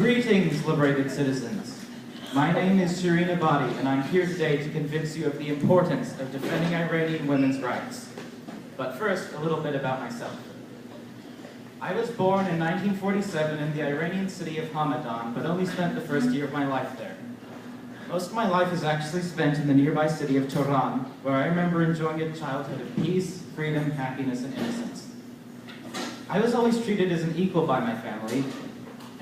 Greetings, liberated citizens. My name is Shireen Abadi, and I'm here today to convince you of the importance of defending Iranian women's rights. But first, a little bit about myself. I was born in 1947 in the Iranian city of Hamadan, but only spent the first year of my life there. Most of my life is actually spent in the nearby city of Tehran, where I remember enjoying a childhood of peace, freedom, happiness, and innocence. I was always treated as an equal by my family,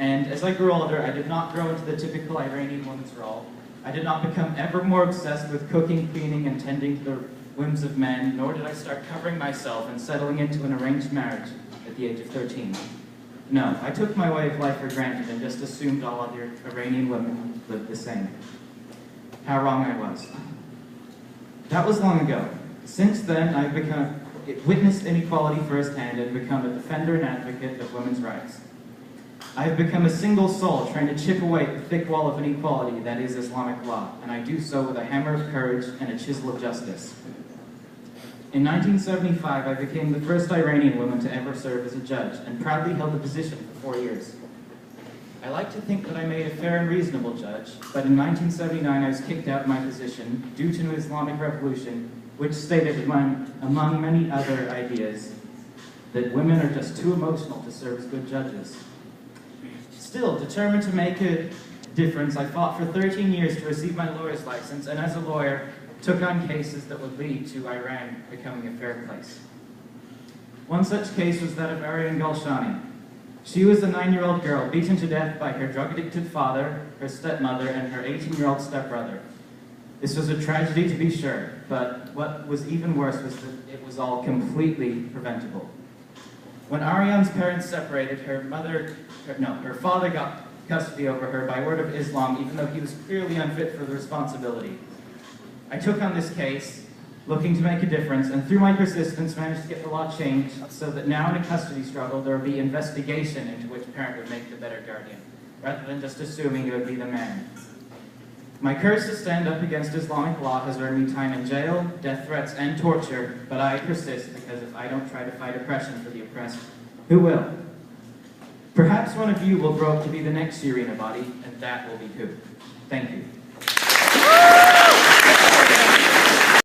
and as I grew older, I did not grow into the typical Iranian woman's role. I did not become ever more obsessed with cooking, cleaning, and tending to the whims of men, nor did I start covering myself and settling into an arranged marriage at the age of 13. No, I took my way of life for granted and just assumed all other Iranian women lived the same. How wrong I was. That was long ago. Since then, I've witnessed inequality firsthand and become a defender and advocate of women's rights. I have become a single soul trying to chip away at the thick wall of inequality that is Islamic law, and I do so with a hammer of courage and a chisel of justice. In 1975, I became the first Iranian woman to ever serve as a judge, and proudly held the position for 4 years. I like to think that I made a fair and reasonable judge, but in 1979 I was kicked out of my position due to an Islamic revolution, which stated, among many other ideas, that women are just too emotional to serve as good judges. Still, determined to make a difference, I fought for 13 years to receive my lawyer's license, and as a lawyer, took on cases that would lead to Iran becoming a fair place. One such case was that of Arian Galshani. She was a 9-year-old girl beaten to death by her drug-addicted father, her stepmother, and her 18-year-old stepbrother. This was a tragedy to be sure, but what was even worse was that it was all completely preventable. When Arian's parents separated, her father got custody over her by word of Islam, even though he was clearly unfit for the responsibility. I took on this case, looking to make a difference, and through my persistence managed to get the law changed so that now in a custody struggle there would be investigation into which parent would make the better guardian, rather than just assuming it would be the man. My courage to stand up against Islamic law has earned me time in jail, death threats, and torture, but I persist because if I don't try to fight oppression for the oppressed, who will? Perhaps one of you will grow up to be the next Shireen Abadi, and that will be who. Thank you.